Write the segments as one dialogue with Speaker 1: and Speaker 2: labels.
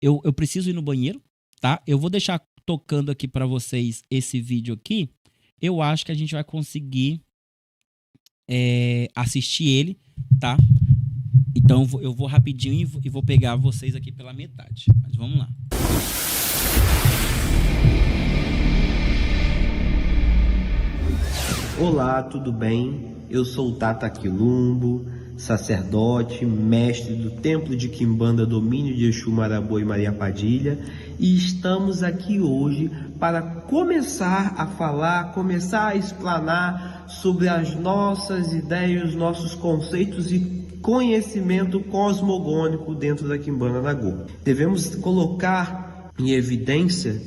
Speaker 1: eu preciso ir no banheiro, tá? Eu vou deixar tocando aqui para vocês esse vídeo aqui. Eu acho que a gente vai conseguir assistir ele, tá? Então eu vou rapidinho e vou pegar vocês aqui pela metade. Mas vamos lá.
Speaker 2: Olá, tudo bem? Eu sou o Tata Quilumbo, sacerdote, mestre do Templo de Quimbanda, domínio de Exu, Marabô e Maria Padilha, e estamos aqui hoje para começar a falar, começar a explanar sobre as nossas ideias, nossos conceitos e conhecimento cosmogônico dentro da Quimbanda Nagô. Devemos colocar em evidência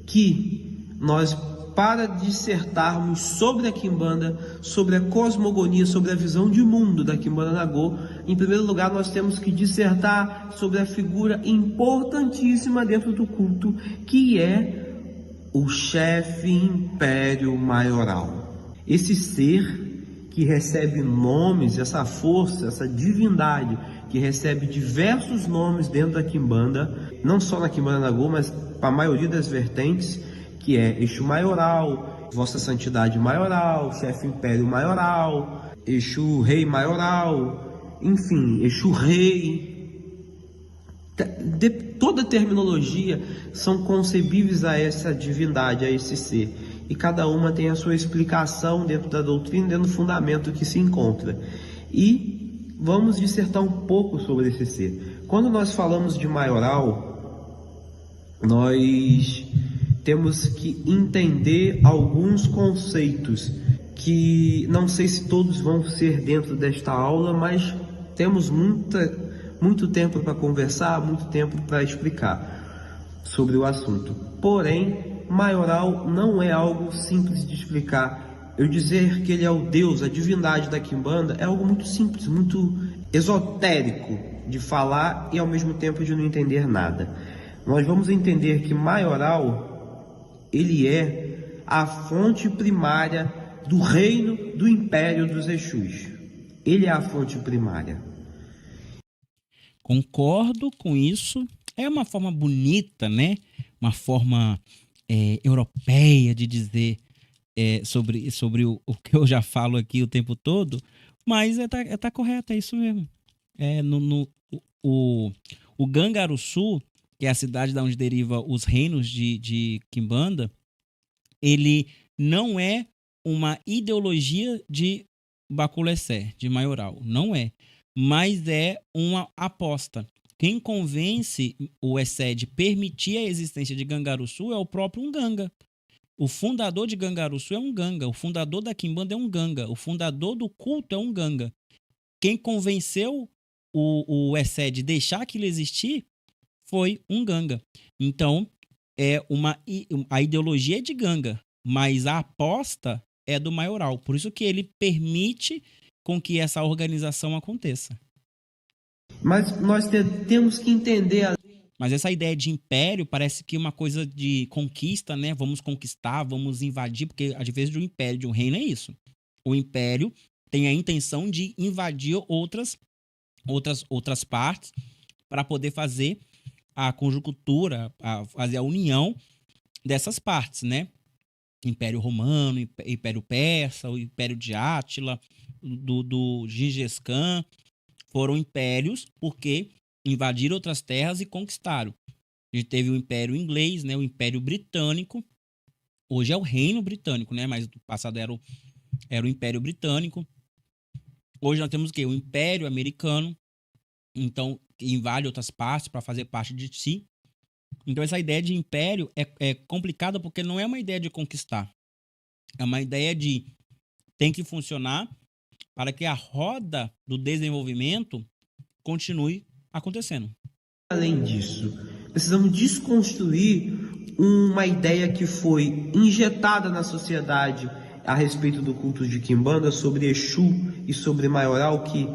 Speaker 2: que nós, para dissertarmos sobre a Quimbanda, sobre a cosmogonia, sobre a visão de mundo da Quimbanda Nagô, em primeiro lugar nós temos que dissertar sobre a figura importantíssima dentro do culto, que é o chefe império maioral. Esse ser que recebe nomes, essa força, essa divindade, que recebe diversos nomes dentro da Quimbanda, não só na Quimbanda Nagô, mas para a maioria das vertentes, que é Exu Maioral, Vossa Santidade Maioral, Chefe Império Maioral, Exu Rei Maioral, enfim, Exu Rei. Toda terminologia são concebíveis a essa divindade, a esse ser. E cada uma tem a sua explicação dentro da doutrina, dentro do fundamento que se encontra. E vamos dissertar um pouco sobre esse ser. Quando nós falamos de maioral, nós temos que entender alguns conceitos que não sei se todos vão ser dentro desta aula, mas temos muito tempo para conversar, muito tempo para explicar sobre o assunto. Porém, maioral não é algo simples de explicar. Eu dizer que ele é o Deus, a divindade da Quimbanda, é algo muito simples, muito esotérico de falar e ao mesmo tempo de não entender nada. Nós vamos entender que maioral, ele é a fonte primária do reino, do império dos Exus. Ele é a fonte primária.
Speaker 1: Concordo com isso. É uma forma bonita, né? Uma forma europeia de dizer sobre o que eu já falo aqui o tempo todo, mas tá correto, é isso mesmo. O Cangaruçu, que é a cidade da onde deriva os reinos de Quimbanda, ele não é uma ideologia de Baculé-Ser, de maioral, não é, mas é uma aposta. Quem convence o Essé de permitir a existência de Cangaruçu é o próprio Nganga. O fundador de Cangaruçu é um Nganga, o fundador da Quimbanda é um Nganga, o fundador do culto é um Nganga. Quem convenceu o Essé de deixar aquilo existir foi um Nganga. Então, a ideologia é de Nganga, mas a aposta é do maioral. Por isso que ele permite com que essa organização aconteça.
Speaker 2: Mas nós temos que entender...
Speaker 1: Mas essa ideia de império parece que é uma coisa de conquista, né? Vamos conquistar, vamos invadir, porque às vezes o império de um reino é isso. O império tem a intenção de invadir outras partes para poder fazer a conjuntura, fazer a união dessas partes, né? Império Romano, Império Persa, o Império de Átila, do Gengis Khan, foram impérios porque invadiram outras terras e conquistaram. A gente teve o Império Inglês, né? O Império Britânico, hoje é o Reino Britânico, né? Mas no passado era o Império Britânico. Hoje nós temos o quê? O Império Americano, então invade outras partes para fazer parte de si. Então essa ideia de império é complicada porque não é uma ideia de conquistar. É uma ideia de tem que funcionar para que a roda do desenvolvimento continue acontecendo.
Speaker 2: Além disso, precisamos desconstruir uma ideia que foi injetada na sociedade a respeito do culto de Quimbanda sobre Exu e sobre maioral, que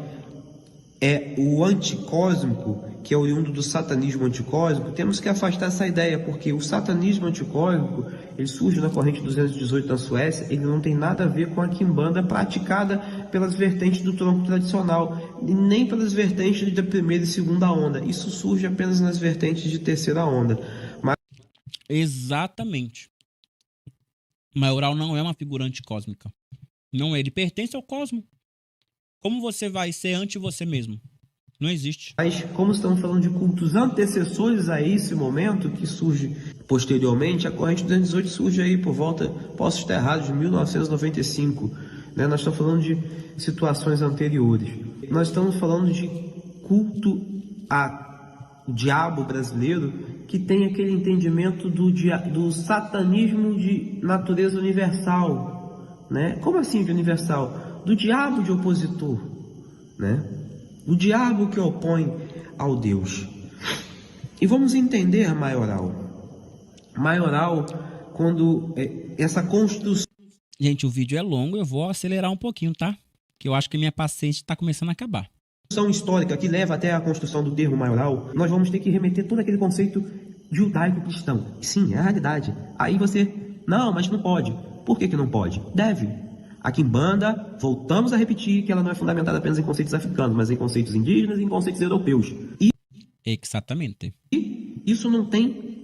Speaker 2: é o anticósmico, que é oriundo do satanismo anticósmico. Temos que afastar essa ideia, porque o satanismo anticósmico, ele surge na corrente 218 na Suécia, ele não tem nada a ver com a Quimbanda praticada pelas vertentes do tronco tradicional. e nem pelas vertentes da primeira e segunda onda. Isso surge apenas nas vertentes de terceira onda.
Speaker 1: Exatamente. Maioral não é uma figurante cósmica. Não é. Ele pertence ao cosmos. Como você vai ser ante você mesmo? Não existe.
Speaker 2: Mas como estamos falando de cultos antecessores a esse momento, que surge posteriormente, a corrente 218 surge aí por volta, posso estar errado, de 1995. Né? Nós estamos falando de situações anteriores. Nós estamos falando de culto ao diabo brasileiro, que tem aquele entendimento do satanismo de natureza universal. Né? Como assim de universal? Do diabo de opositor. Né? O diabo que opõe ao Deus. E vamos entender maioral. Maioral, quando essa construção...
Speaker 1: Gente, o vídeo é longo, eu vou acelerar um pouquinho, tá? Que eu acho que minha paciência está começando a acabar.
Speaker 2: Histórica que leva até a construção do termo maioral, nós vamos ter que remeter todo aquele conceito judaico-cristão. Sim, é a realidade. Aí você, não, mas não pode. Por que não pode? Deve. A Quimbanda, voltamos a repetir que ela não é fundamentada apenas em conceitos africanos, mas em conceitos indígenas e em conceitos europeus.
Speaker 1: Exatamente.
Speaker 2: E isso não tem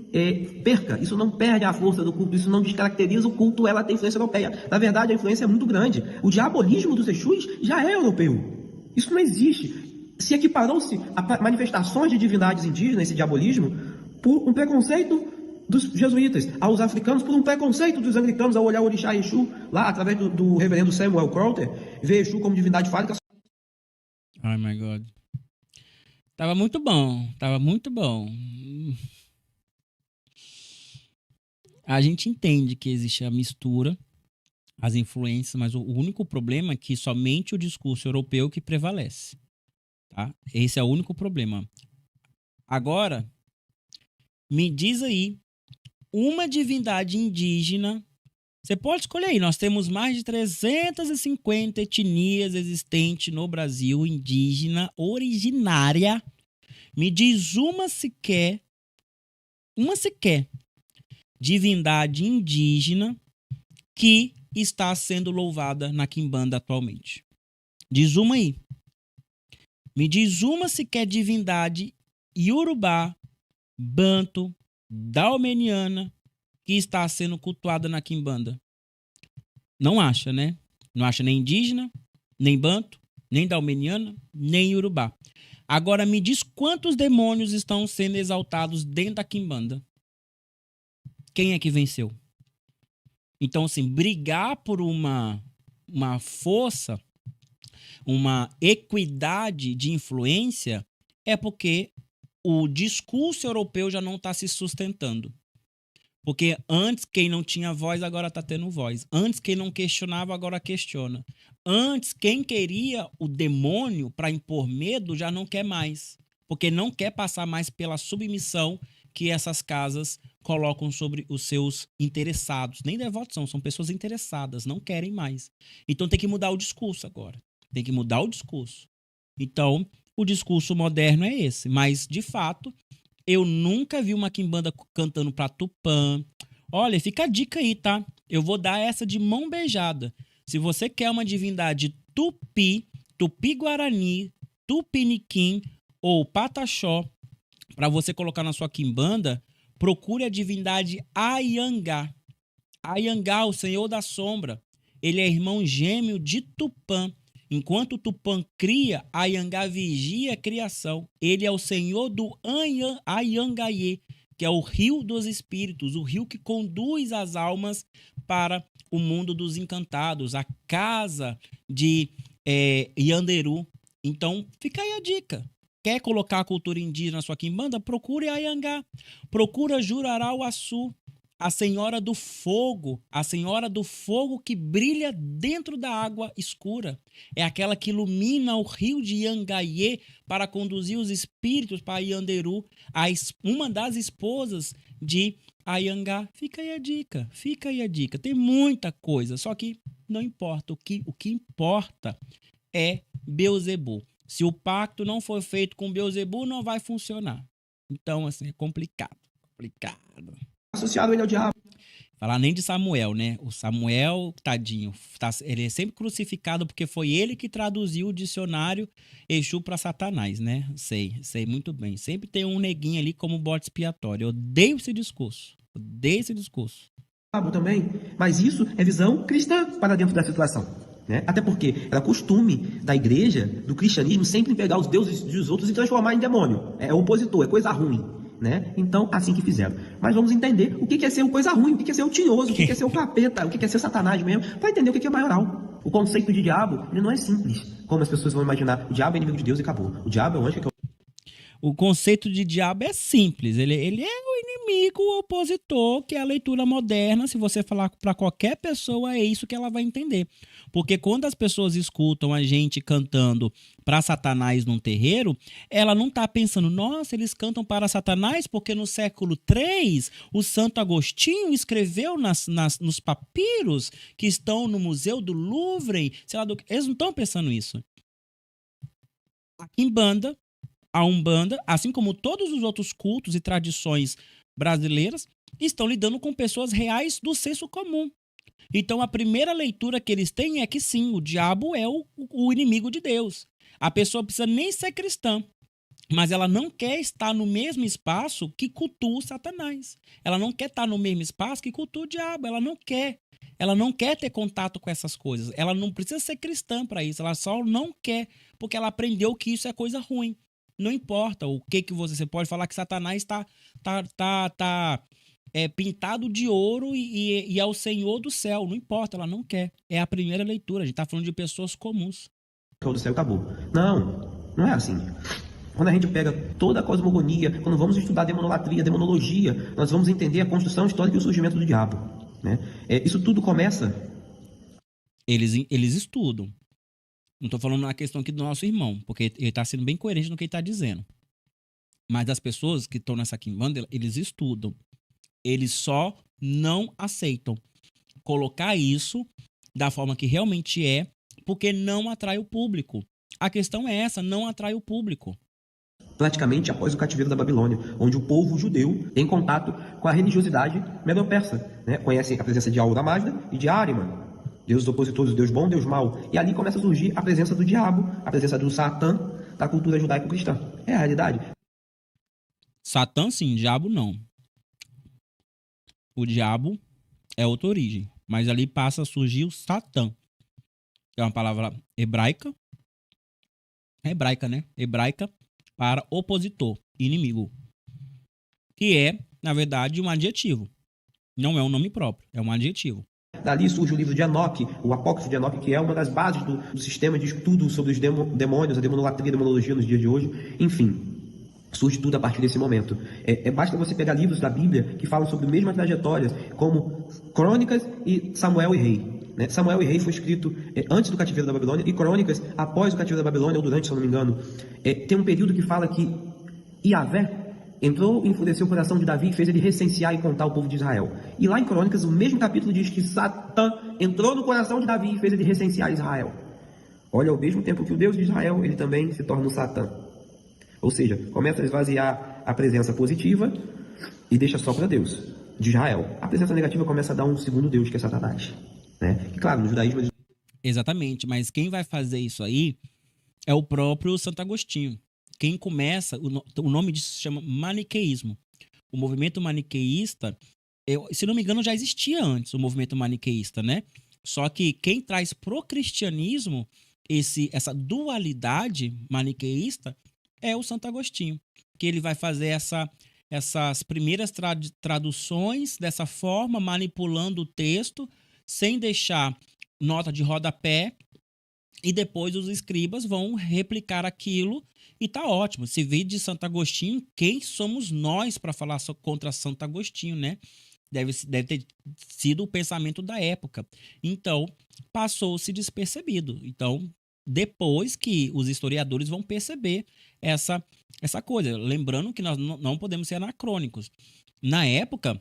Speaker 2: perca, isso não perde a força do culto, isso não descaracteriza o culto, ela tem influência europeia. Na verdade, a influência é muito grande. O diabolismo dos Exus já é europeu. Isso não existe. Se equiparou-se a manifestações de divindades indígenas, esse diabolismo, por um preconceito dos jesuítas, aos africanos, por um preconceito dos anglicanos ao olhar o orixá Exu, lá através do reverendo Samuel Crowther, ver Exu como divindade fálica.
Speaker 1: Ai, my God. Tava muito bom, tava muito bom. A gente entende que existe a mistura, as influências, mas o único problema é que somente o discurso europeu que prevalece. Tá? Esse é o único problema. Agora, me diz aí uma divindade indígena. Você pode escolher aí. Nós temos mais de 350 etnias existentes no Brasil, indígena, originária. Me diz uma sequer, divindade indígena que está sendo louvada na Quimbanda atualmente. Diz uma aí. Me diz uma sequer divindade iorubá, banto, dalmeniana que está sendo cultuada na Quimbanda. Não acha, né? Não acha nem indígena, nem banto, nem dalmeniana, nem iorubá. Agora me diz quantos demônios estão sendo exaltados dentro da Quimbanda. Quem é que venceu? Então, assim, brigar por uma força, uma equidade de influência, é porque o discurso europeu já não está se sustentando. Porque antes quem não tinha voz, agora está tendo voz. Antes quem não questionava, agora questiona. Antes quem queria o demônio para impor medo, já não quer mais. Porque não quer passar mais pela submissão que essas casas colocam sobre os seus interessados. Nem devotos são pessoas interessadas, não querem mais. Então tem que mudar o discurso agora. Tem que mudar o discurso. Então, o discurso moderno é esse. Mas, de fato, eu nunca vi uma quimbanda cantando pra Tupã. Olha, fica a dica aí, tá? Eu vou dar essa de mão beijada. Se você quer uma divindade tupi, tupi-guarani, tupiniquim ou pataxó, para você colocar na sua quimbanda, procure a divindade Ayangá. Ayangá, o Senhor da Sombra. Ele é irmão gêmeo de Tupã. Enquanto Tupã cria, Ayangá vigia a criação. Ele é o Senhor do Ayangaiê, que é o rio dos espíritos, o rio que conduz as almas para o mundo dos encantados, a casa de Yanderu. Então, fica aí a dica. Quer colocar a cultura indígena na sua quimbanda? Procure a Ayangá. Procura Jurarauaçu, a senhora do fogo que brilha dentro da água escura. É aquela que ilumina o rio de Yangaiê para conduzir os espíritos para Yanderu, uma das esposas de Ayangá. Fica aí a dica. Tem muita coisa, só que não importa. O que importa é Beelzebub. Se o pacto não for feito com Beelzebub, não vai funcionar. Então, assim, é complicado.
Speaker 2: Associado ele ao diabo.
Speaker 1: Falar nem de Samuel, né? O Samuel, tadinho, ele é sempre crucificado porque foi ele que traduziu o dicionário Exu para Satanás, né? Sei muito bem. Sempre tem um neguinho ali como bode expiatório. Eu odeio esse discurso. Odeio esse discurso.
Speaker 2: Também, mas isso é visão cristã para dentro da situação. Né? Até porque era costume da igreja, do cristianismo, sempre pegar os deuses dos outros e transformar em demônio. É opositor, é coisa ruim. Né? Então, assim que fizeram. Mas vamos entender o que é ser uma coisa ruim, o que é ser o tinhoso, o que é ser o capeta, o que é ser Satanás mesmo, para entender o que é maioral. O conceito de diabo, ele não é simples, como as pessoas vão imaginar. O diabo é inimigo de Deus e acabou. O diabo é o anjo que é
Speaker 1: O conceito de diabo é simples. Ele é o inimigo, o opositor, que é a leitura moderna. Se você falar para qualquer pessoa, é isso que ela vai entender. Porque quando as pessoas escutam a gente cantando para Satanás num terreiro, ela não está pensando, nossa, eles cantam para Satanás porque no século III o Santo Agostinho escreveu nos papiros que estão no Museu do Louvre. Sei lá, eles não estão pensando isso. A Umbanda, assim como todos os outros cultos e tradições brasileiras, estão lidando com pessoas reais do senso comum. Então, a primeira leitura que eles têm é que sim, o diabo é o inimigo de Deus. A pessoa precisa nem ser cristã, mas ela não quer estar no mesmo espaço que cultua o Satanás. Ela não quer estar no mesmo espaço que cultua o diabo. Ela não quer. Ela não quer ter contato com essas coisas. Ela não precisa ser cristã para isso. Ela só não quer, porque ela aprendeu que isso é coisa ruim. Não importa o que você pode falar que Satanás está pintado de ouro e é o Senhor do céu. Não importa, ela não quer. É a primeira leitura. A gente está falando de pessoas comuns.
Speaker 2: do céu acabou. Não é assim. Quando a gente pega toda a cosmogonia, quando vamos estudar demonolatria, demonologia, nós vamos entender a construção histórica e o surgimento do diabo. Né? Isso tudo começa...
Speaker 1: Eles estudam. Não estou falando na questão aqui do nosso irmão, porque ele está sendo bem coerente no que ele está dizendo. Mas as pessoas que estão nessa quimbanda, eles estudam. Eles só não aceitam colocar isso da forma que realmente é, porque não atrai o público. A questão é essa, não atrai o público.
Speaker 2: Praticamente após o cativeiro da Babilônia, onde o povo judeu tem contato com a religiosidade medo-persa. Né? Conhecem a presença de Aura Mazda e de Ahriman, deuses opositores, Deus bom, Deus mau. E ali começa a surgir a presença do diabo, a presença do Satã, da cultura judaico-cristã. É a realidade.
Speaker 1: Satã sim, diabo não. O diabo é outra origem, mas ali passa a surgir o Satã, que é uma palavra hebraica. É hebraica, né? Hebraica para opositor, inimigo. Que é, na verdade, um adjetivo. Não é um nome próprio, é um adjetivo.
Speaker 2: Dali surge o livro de Enoque, o Apócrifo de Enoque, que é uma das bases do sistema de estudo sobre os demônios, a demonolatria, a demonologia nos dias de hoje. Enfim, surge tudo a partir desse momento. Basta você pegar livros da Bíblia que falam sobre a mesma trajetória, como Crônicas e Samuel e Rei. Né? Samuel e Rei foi escrito antes do cativeiro da Babilônia, e Crônicas após o cativeiro da Babilônia, ou durante, se eu não me engano. Tem um período que fala que Yahvé entrou e enfureceu o coração de Davi e fez ele recensear e contar o povo de Israel. E lá em Crônicas, o mesmo capítulo diz que Satã entrou no coração de Davi e fez ele recensear Israel. Olha, ao mesmo tempo que o Deus de Israel, ele também se torna um Satã. Ou seja, começa a esvaziar a presença positiva e deixa só para Deus de Israel. A presença negativa começa a dar um segundo Deus, que é Satanás. Né? E claro, no judaísmo...
Speaker 1: Exatamente, mas quem vai fazer isso aí é o próprio Santo Agostinho. Quem começa, o nome disso se chama maniqueísmo. O movimento maniqueísta, se não me engano, já existia antes o movimento maniqueísta, né? Só que quem traz pro cristianismo essa dualidade maniqueísta é o Santo Agostinho, que ele vai fazer essas primeiras traduções dessa forma, manipulando o texto, sem deixar nota de rodapé, e depois os escribas vão replicar aquilo e tá ótimo. Se vê de Santo Agostinho, quem somos nós para falar contra Santo Agostinho, né? Deve ter sido o pensamento da época. Então, passou-se despercebido. Então, depois que os historiadores vão perceber essa coisa. Lembrando que nós não podemos ser anacrônicos. Na época,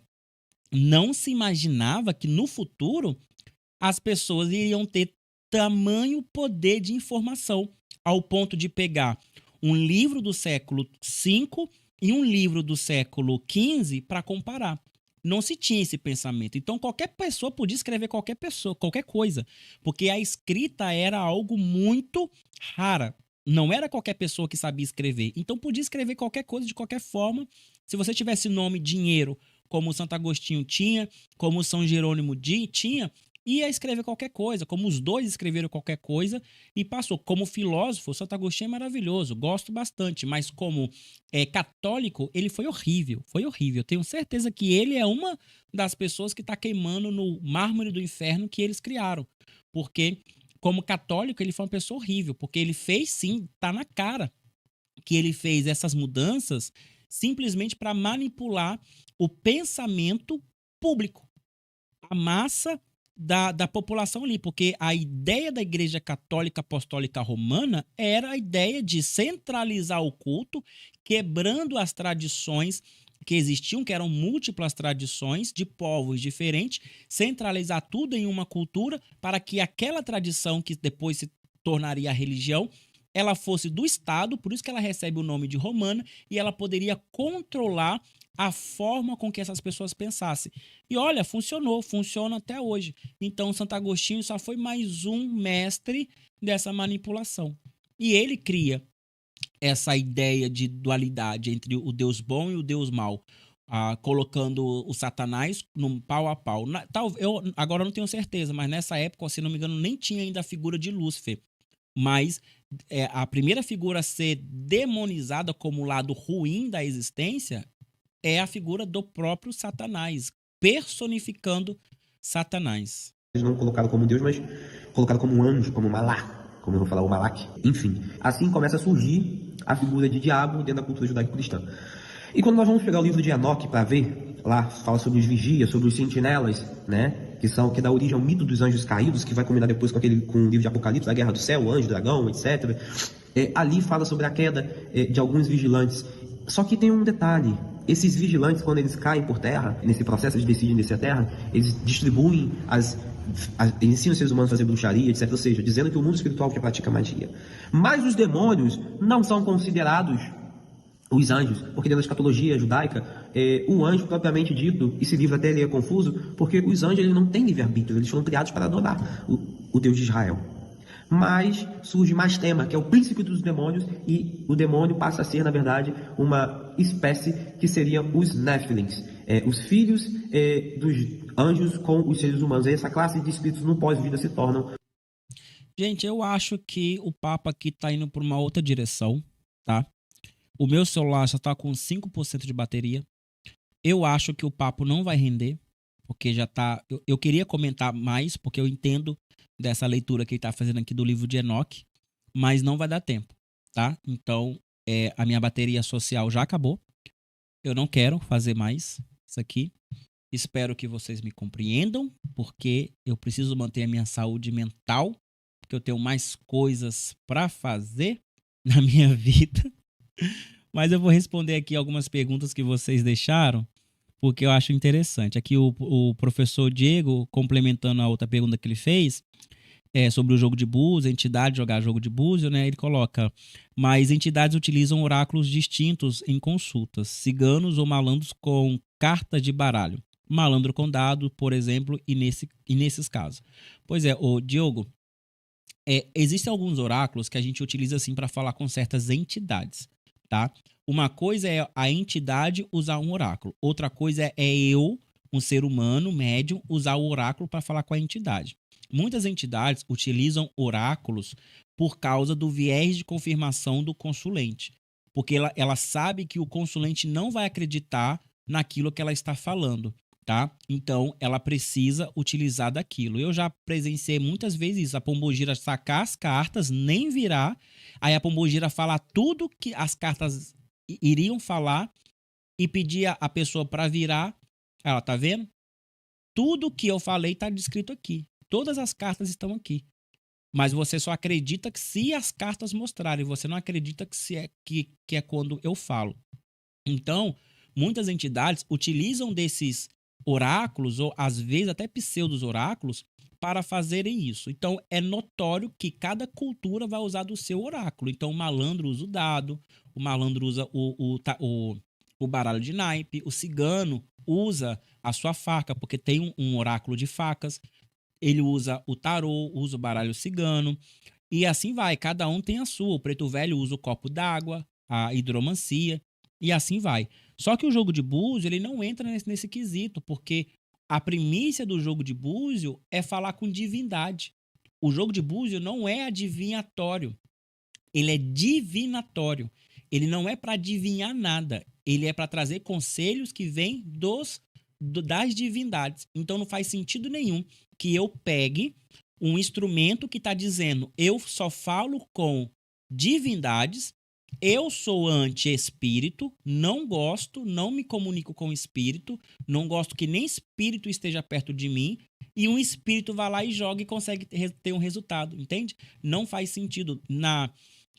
Speaker 1: não se imaginava que no futuro as pessoas iriam ter tamanho poder de informação ao ponto de pegar um livro do século V e um livro do século XV para comparar. não se tinha esse pensamento. Então, qualquer pessoa podia escrever qualquer coisa, porque a escrita era algo muito rara. Não era qualquer pessoa que sabia escrever. Então, podia escrever qualquer coisa de qualquer forma. Se você tivesse nome, dinheiro, como o Santo Agostinho tinha, como o São Jerônimo tinha, ia escrever qualquer coisa, como os dois escreveram qualquer coisa e passou. Como filósofo, o Santo Agostinho é maravilhoso, gosto bastante, mas como católico, ele foi horrível, foi horrível. Eu tenho certeza que ele é uma das pessoas que está queimando no mármore do inferno que eles criaram, porque como católico ele foi uma pessoa horrível, porque ele fez sim, tá na cara que ele fez essas mudanças simplesmente para manipular o pensamento público, a massa da população ali, porque a ideia da Igreja Católica Apostólica Romana era a ideia de centralizar o culto, quebrando as tradições que existiam, que eram múltiplas tradições de povos diferentes, centralizar tudo em uma cultura para que aquela tradição que depois se tornaria a religião, ela fosse do Estado, por isso que ela recebe o nome de romana, e ela poderia controlar a forma com que essas pessoas pensassem. E olha, funcionou, funciona até hoje. Então, Santo Agostinho só foi mais um mestre dessa manipulação. E ele cria essa ideia de dualidade entre o Deus bom e o Deus mau, colocando o Satanás num pau a pau. Eu agora não tenho certeza, mas nessa época, se não me engano, nem tinha ainda a figura de Lúcifer. Mas a primeira figura a ser demonizada como o lado ruim da existência é a figura do próprio Satanás, personificando Satanás.
Speaker 2: Eles não colocaram como Deus, mas colocaram como um anjo, como Malá, como eu vou falar, o Malak. Enfim, assim começa a surgir a figura de diabo dentro da cultura judaico-cristã. E quando nós vamos pegar o livro de Enoque para ver, lá fala sobre os vigias, sobre os sentinelas, né? Que dá origem ao mito dos anjos caídos, que vai combinar depois com o livro de Apocalipse, a guerra do céu, o anjo, dragão, etc. Ali fala sobre a queda de alguns vigilantes. Só que tem um detalhe: esses vigilantes, quando eles caem por terra, nesse processo de decidir descer a terra, eles distribuem eles ensinam os seres humanos a fazer bruxaria, etc. Ou seja, dizendo que o mundo espiritual que pratica magia. Mas os demônios não são considerados os anjos, porque dentro da escatologia judaica, o anjo propriamente dito, esse livro até ele é confuso, porque os anjos eles não têm livre-arbítrio, eles foram criados para adorar o Deus de Israel. Mas surge mais tema, que é o príncipe dos demônios, e o demônio passa a ser, na verdade, uma espécie que seriam os Néfilins, os filhos dos anjos com os seres humanos. E essa classe de espíritos no pós-vida se tornam...
Speaker 1: Gente, eu acho que o papo aqui está indo para uma outra direção, tá? O meu celular só está com 5% de bateria. Eu acho que o papo não vai render, porque já tá... Eu queria comentar mais, porque eu entendo dessa leitura que ele está fazendo aqui do livro de Enoque, mas não vai dar tempo, tá? Então, a minha bateria social já acabou. Eu não quero fazer mais isso aqui. Espero que vocês me compreendam, porque eu preciso manter a minha saúde mental, porque eu tenho mais coisas para fazer na minha vida. Mas eu vou responder aqui algumas perguntas que vocês deixaram, porque eu acho interessante. Aqui o professor Diego, complementando a outra pergunta que ele fez, sobre o jogo de búzio, a entidade jogar jogo de búzio, né? Ele coloca, mas entidades utilizam oráculos distintos em consultas, ciganos ou malandros com cartas de baralho, malandro com dado, por exemplo, e nesses casos. Pois é, o Diogo, existem alguns oráculos que a gente utiliza assim para falar com certas entidades, tá? Uma coisa é a entidade usar um oráculo, outra coisa é eu, um ser humano, médium, usar o oráculo para falar com a entidade. Muitas entidades utilizam oráculos por causa do viés de confirmação do consulente, porque ela sabe que o consulente não vai acreditar naquilo que ela está falando, tá? Então, ela precisa utilizar daquilo. Eu já presenciei muitas vezes isso, a pombogira sacar as cartas, nem virar, aí a pombogira falar tudo que as cartas iriam falar e pedir a pessoa para virar. Ela tá vendo? Tudo que eu falei está descrito aqui. Todas as cartas estão aqui. Mas você só acredita que se as cartas mostrarem, você não acredita que é quando eu falo. Então, muitas entidades utilizam desses oráculos, ou às vezes até pseudos oráculos, para fazerem isso. Então, é notório que cada cultura vai usar do seu oráculo. Então, o malandro usa o dado, o malandro usa o baralho de naipe, o cigano usa a sua faca, porque tem um oráculo de facas. Ele usa o tarô, usa o baralho cigano. E assim vai, cada um tem a sua. O preto velho usa o copo d'água, a hidromancia, e assim vai. Só que o jogo de búzio, ele não entra nesse quesito, porque a primícia do jogo de búzio é falar com divindade. O jogo de búzio não é adivinhatório, ele é divinatório. Ele não é para adivinhar nada, ele é para trazer conselhos que vêm das divindades. Então não faz sentido nenhum que eu pegue um instrumento que está dizendo eu só falo com divindades, eu sou anti-espírito, não gosto, não me comunico com espírito, não gosto que nem espírito esteja perto de mim, e um espírito vai lá e joga e consegue ter um resultado, entende? Não faz sentido.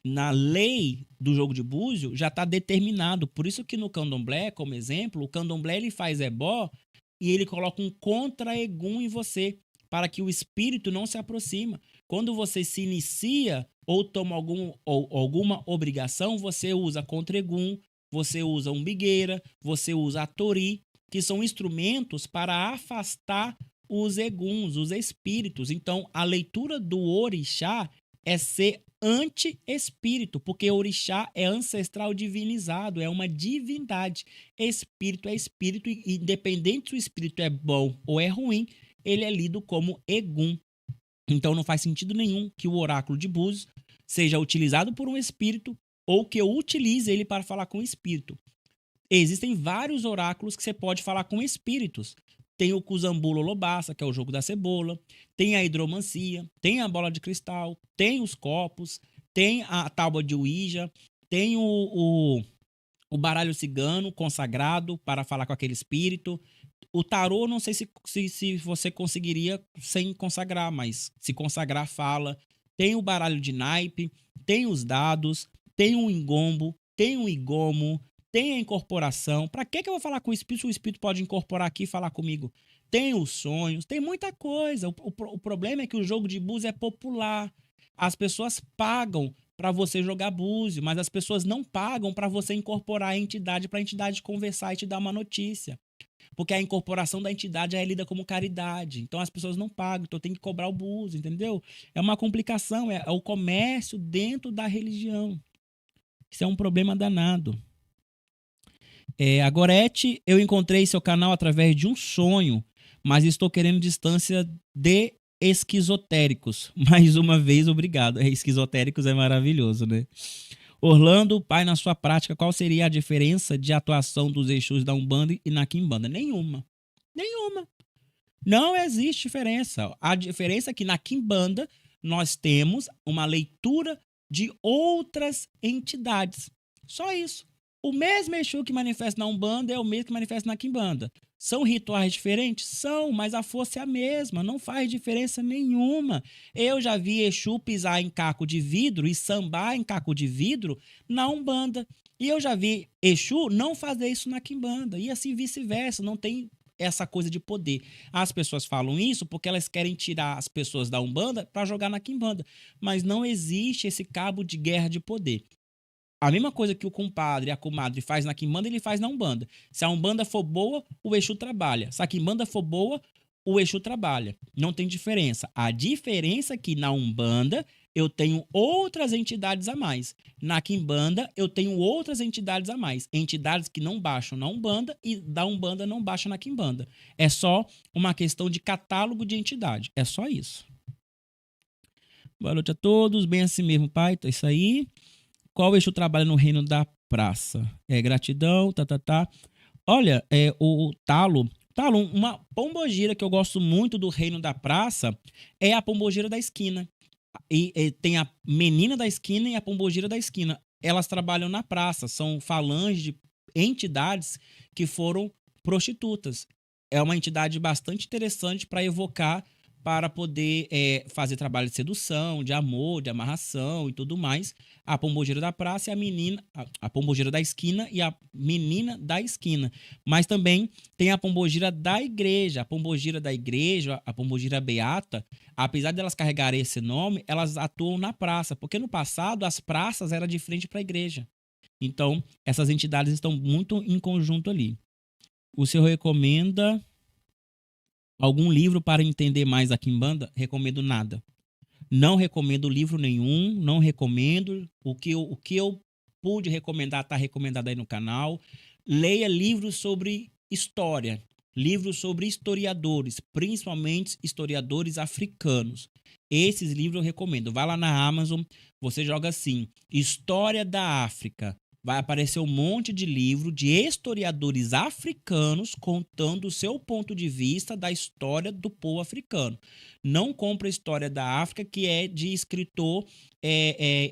Speaker 1: Na lei do jogo de búzio já está determinado. Por isso que no candomblé, como exemplo, o candomblé ele faz ebó e ele coloca um contra-egum em você, para que o espírito não se aproxima. Quando você se inicia ou toma alguma obrigação, você usa contra-egum, você usa umbigueira, você usa a tori, que são instrumentos para afastar os eguns, os espíritos. Então, a leitura do orixá é ser anti-espírito, porque orixá é ancestral divinizado, é uma divindade. Espírito é espírito, e independente se o espírito é bom ou é ruim, ele é lido como egum. Então não faz sentido nenhum que o oráculo de Búzios seja utilizado por um espírito ou que eu utilize ele para falar com o espírito. Existem vários oráculos que você pode falar com espíritos. Tem o Cuzambulo Lobaça, que é o jogo da cebola, tem a hidromancia, tem a bola de cristal, tem os copos, tem a tábua de Ouija, tem o baralho cigano consagrado para falar com aquele espírito. O tarô, não sei se você conseguiria sem consagrar, mas se consagrar, fala. Tem o baralho de naipe, tem os dados, tem o engombo, tem o igomo, tem a incorporação. Para que eu vou falar com o espírito se o espírito pode incorporar aqui e falar comigo? Tem os sonhos, tem muita coisa. O problema é que o jogo de búzio é popular. As pessoas pagam para você jogar búzio, mas as pessoas não pagam para você incorporar a entidade, para a entidade conversar e te dar uma notícia. Porque a incorporação da entidade é lida como caridade. Então as pessoas não pagam, então tem que cobrar o búzio, entendeu? É uma complicação, é o comércio dentro da religião. Isso é um problema danado. A Gorete, eu encontrei seu canal através de um sonho, mas estou querendo distância de esquizotéricos. Mais uma vez, obrigado. Esquizotéricos é maravilhoso, né? Orlando, pai, na sua prática, qual seria a diferença de atuação dos Exus da Umbanda e na Quimbanda? Nenhuma. Nenhuma. Não existe diferença. A diferença é que na Quimbanda nós temos uma leitura de outras entidades. Só isso. O mesmo Exu que manifesta na Umbanda é o mesmo que manifesta na Quimbanda. São rituais diferentes? São, mas a força é a mesma, não faz diferença nenhuma. Eu já vi Exu pisar em caco de vidro e sambar em caco de vidro na Umbanda. E eu já vi Exu não fazer isso na Quimbanda. E assim vice-versa, não tem essa coisa de poder. As pessoas falam isso porque elas querem tirar as pessoas da Umbanda para jogar na Quimbanda. Mas não existe esse cabo de guerra de poder. A mesma coisa que o compadre e a comadre faz na Quimbanda, ele faz na Umbanda. Se a Umbanda for boa, o Exu trabalha. Se a Quimbanda for boa, o Exu trabalha. Não tem diferença. A diferença é que na Umbanda eu tenho outras entidades a mais. Na Quimbanda eu tenho outras entidades a mais. Entidades que não baixam na Umbanda e da Umbanda não baixam na Quimbanda. É só uma questão de catálogo de entidade. É só isso. Boa noite a todos. Bem assim mesmo, pai. Então é isso aí. Qual Exu trabalha no reino da praça? Gratidão, Olha, o Talo, uma pombogira que eu gosto muito do reino da praça é a pombogira da esquina. E tem a menina da esquina e a pombogira da esquina. Elas trabalham na praça, são falanges de entidades que foram prostitutas. É uma entidade bastante interessante para evocar, para poder fazer trabalho de sedução, de amor, de amarração e tudo mais. A pombogira da praça e a menina, a pombogira da esquina e a menina da esquina. Mas também tem a pombogira da igreja. A pombogira da igreja, a pombogira beata, apesar de elas carregarem esse nome, elas atuam na praça, porque no passado as praças eram de frente para a igreja. Então, essas entidades estão muito em conjunto ali. O senhor recomenda algum livro para entender mais a Quimbanda? Recomendo nada. Não recomendo livro nenhum, não recomendo. O que eu pude recomendar está recomendado aí no canal. Leia livros sobre história, livros sobre historiadores, principalmente historiadores africanos. Esses livros eu recomendo. Vai lá na Amazon, você joga assim, História da África. Vai aparecer um monte de livro de historiadores africanos contando o seu ponto de vista da história do povo africano. Não compra a história da África que é de escritor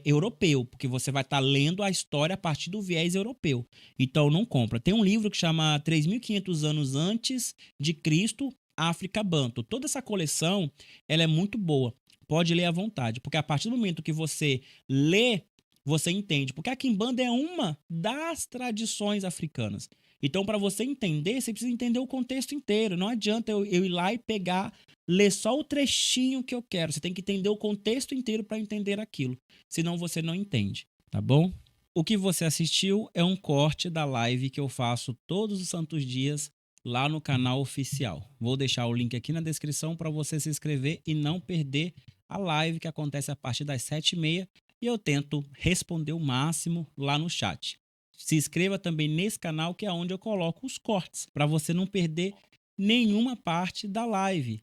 Speaker 1: europeu, porque você vai estar lendo a história a partir do viés europeu. Então não compra. Tem um livro que chama 3.500 anos antes de Cristo, África Banto. Toda essa coleção ela é muito boa. Pode ler à vontade, porque a partir do momento que você lê, você entende, porque a Quimbanda é uma das tradições africanas. Então, para você entender, você precisa entender o contexto inteiro. Não adianta eu ir lá e pegar, ler só o trechinho que eu quero. Você tem que entender o contexto inteiro para entender aquilo. Senão você não entende, tá bom? O que você assistiu é um corte da live que eu faço todos os santos dias lá no canal oficial. Vou deixar o link aqui na descrição para você se inscrever e não perder a live que acontece a partir das 7h30. E eu tento responder o máximo lá no chat. Se inscreva também nesse canal que é onde eu coloco os cortes, para você não perder nenhuma parte da live.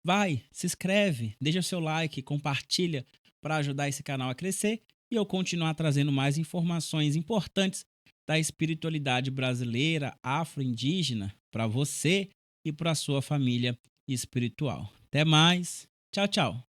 Speaker 1: Vai, se inscreve, deixa seu like, compartilha para ajudar esse canal a crescer e eu continuar trazendo mais informações importantes da espiritualidade brasileira, afro-indígena, para você e para a sua família espiritual. Até mais, tchau, tchau.